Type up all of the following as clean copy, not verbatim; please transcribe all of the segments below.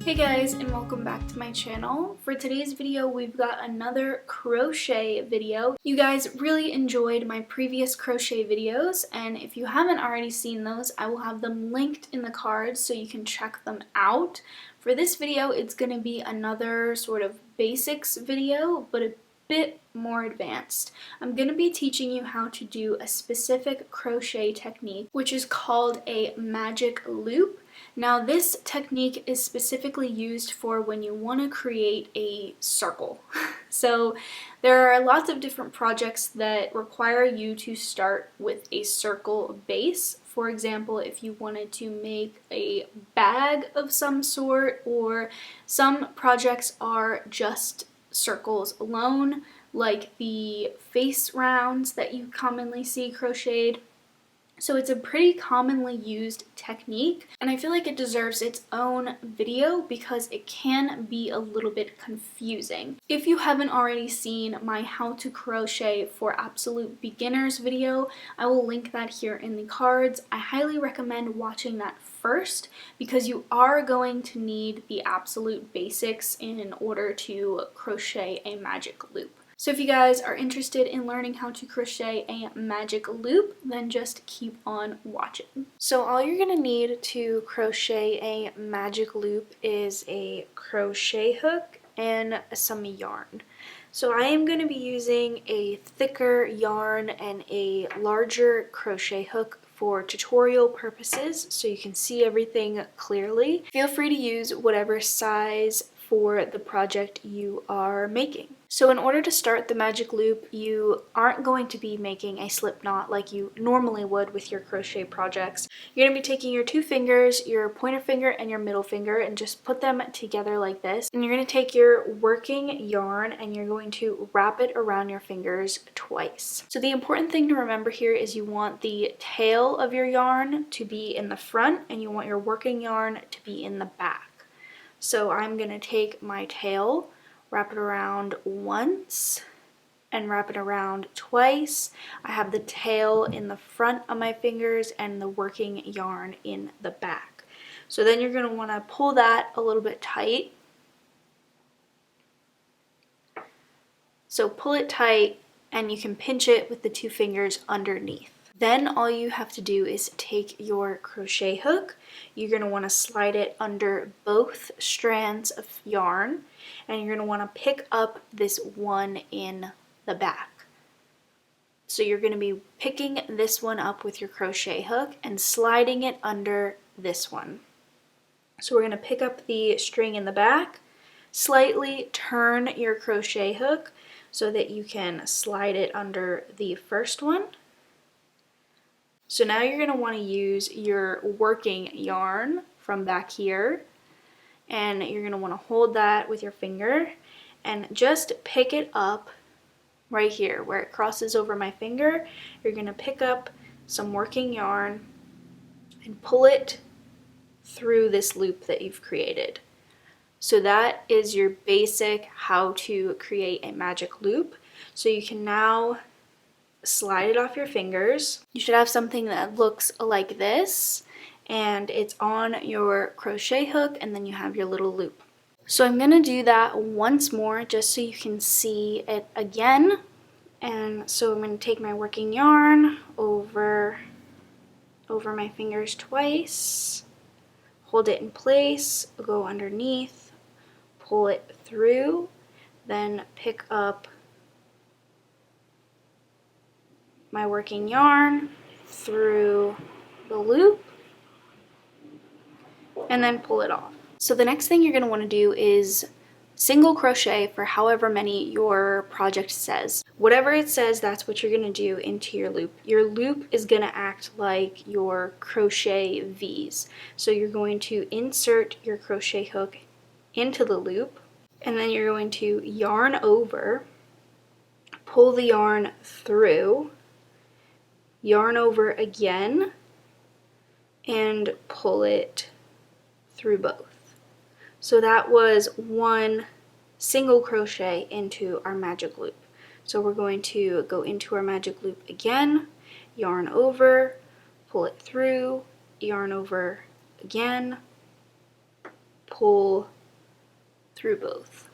Hey guys, and welcome back to my channel. For today's video, we've got another crochet video. You guys really enjoyed my previous crochet videos, and if you haven't already seen those, I will have them linked in the cards so you can check them out. For this video, it's going to be another sort of basics video, but a bit more advanced. I'm going to be teaching you how to do a specific crochet technique, which is called a magic loop. Now this technique is specifically used for when you want to create a circle. So there are lots of different projects that require you to start with a circle base. For example, if you wanted to make a bag of some sort, or some projects are just circles alone, like the face rounds that you commonly see crocheted. So it's a pretty commonly used technique, and I feel like it deserves its own video because it can be a little bit confusing. If you haven't already seen my how to crochet for absolute beginners video, I will link that here in the cards. I highly recommend watching that first because you are going to need the absolute basics in order to crochet a magic loop. So if you guys are interested in learning how to crochet a magic loop, then just keep on watching. So all you're going to need to crochet a magic loop is a crochet hook and some yarn. So I am going to be using a thicker yarn and a larger crochet hook for tutorial purposes so you can see everything clearly. Feel free to use whatever size for the project you are making. So in order to start the magic loop, you aren't going to be making a slip knot like you normally would with your crochet projects. You're going to be taking your two fingers, your pointer finger and your middle finger, and just put them together like this. And you're going to take your working yarn and you're going to wrap it around your fingers twice. So the important thing to remember here is you want the tail of your yarn to be in the front and you want your working yarn to be in the back. So I'm going to take my tail, wrap it around once, and wrap it around twice. I have the tail in the front of my fingers and the working yarn in the back. So then you're going to want to pull that a little bit tight. So pull it tight and you can pinch it with the two fingers underneath. Then all you have to do is take your crochet hook. You're going to want to slide it under both strands of yarn, and you're going to want to pick up this one in the back. So you're going to be picking this one up with your crochet hook and sliding it under this one. So we're going to pick up the string in the back, slightly turn your crochet hook so that you can slide it under the first one. So now you're going to want to use your working yarn from back here, and you're going to want to hold that with your finger and just pick it up right here where it crosses over my finger. You're going to pick up some working yarn and pull it through this loop that you've created. So that is your basic how to create a magic loop. So you can now slide it off your fingers. You should have something that looks like this, and it's on your crochet hook, and then you have your little loop. So I'm going to do that once more just so you can see it again. And so I'm going to take my working yarn over my fingers twice, hold it in place, go underneath, pull it through, then pick up my working yarn through the loop, and then pull it off. So the next thing you're going to want to do is single crochet for however many your project says. Whatever it says, that's what you're going to do into your loop. Your loop is going to act like your crochet V's. So you're going to insert your crochet hook into the loop, and then you're going to yarn over, pull the yarn through, yarn over again, and pull it through both. So that was one single crochet into our magic loop. So we're going to go into our magic loop again, yarn over, pull it through, yarn over again, pull through both.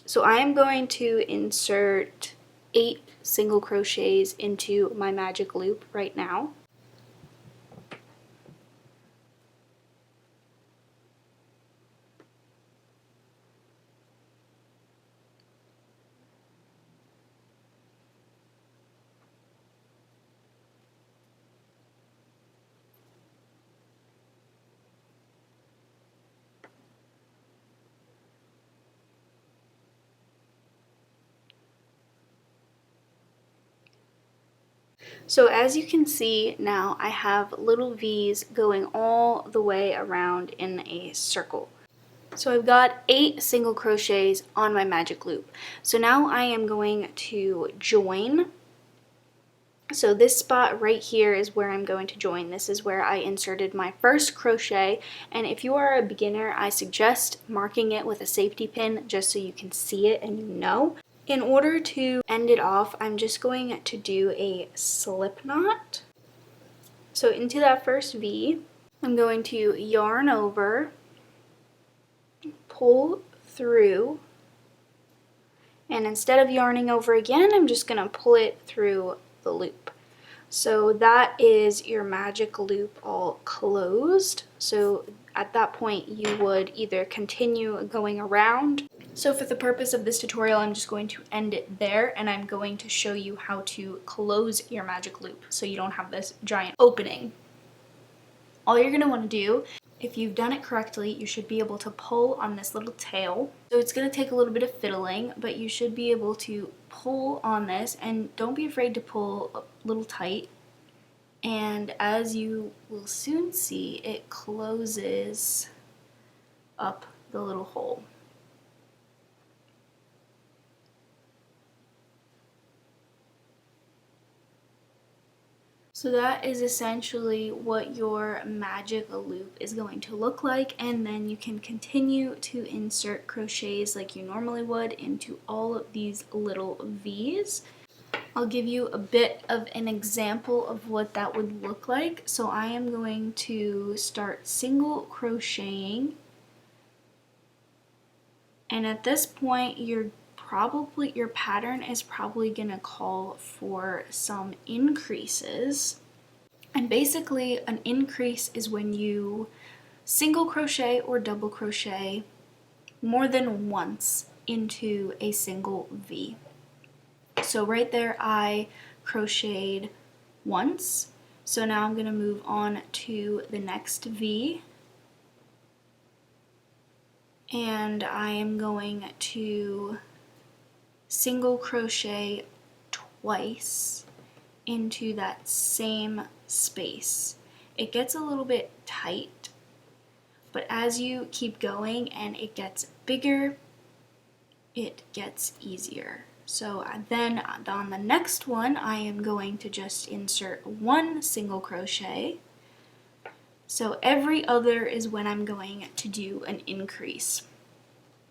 So I am going to insert 8 single crochets into my magic loop right now. So as you can see now, I have little V's going all the way around in a circle. So I've got 8 single crochets on my magic loop. So now I am going to join. So this spot right here is where I'm going to join. This is where I inserted my first crochet, and if you are a beginner, I suggest marking it with a safety pin just so you can see it and you know. In order to end it off, I'm just going to do a slip knot. So into that first V, I'm going to yarn over, pull through, and instead of yarning over again, I'm just going to pull it through the loop. So that is your magic loop all closed. So at that point, you would either continue going around. So for the purpose of this tutorial, I'm just going to end it there, and I'm going to show you how to close your magic loop so you don't have this giant opening. All you're going to want to do, if you've done it correctly, you should be able to pull on this little tail. So it's going to take a little bit of fiddling, but you should be able to pull on this, and don't be afraid to pull a little tight. And as you will soon see, it closes up the little hole. So that is essentially what your magic loop is going to look like, and then you can continue to insert crochets like you normally would into all of these little V's. I'll give you a bit of an example of what that would look like. So I am going to start single crocheting, and at this point your pattern is probably going to call for some increases. And basically an increase is when you single crochet or double crochet more than once into a single V. So right there I crocheted once. So now I'm going to move on to the next V. And I am going to single crochet twice into that same space. It gets a little bit tight, but as you keep going and it gets bigger, it gets easier. So then on the next one, I am going to just insert 1 single crochet. So every other is when I'm going to do an increase.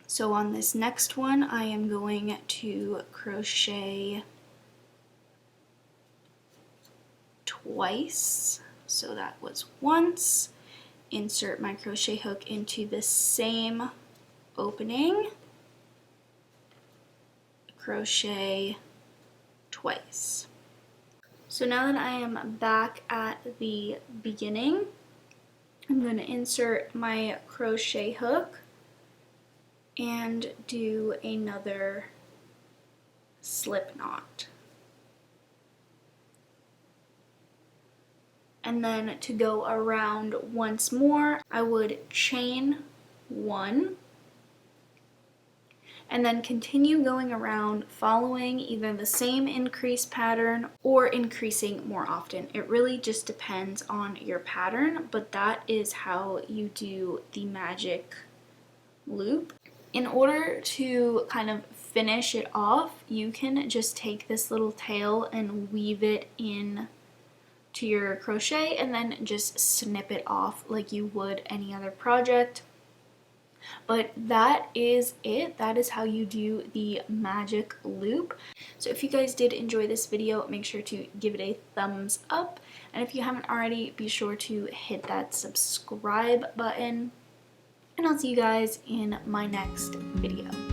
So on this next one, I am going to crochet twice. So that was once. Insert my crochet hook into the same opening. Crochet twice. So now that I am back at the beginning, I'm going to insert my crochet hook and do another slip knot. And then to go around once more, I would chain 1 and then continue going around following either the same increase pattern or increasing more often. It really just depends on your pattern, but that is how you do the magic loop. In order to kind of finish it off, you can just take this little tail and weave it in to your crochet and then just snip it off like you would any other project. But that is it. That is how you do the magic loop. So if you guys did enjoy this video, make sure to give it a thumbs up, and if you haven't already, be sure to hit that subscribe button. and I'll see you guys in my next video.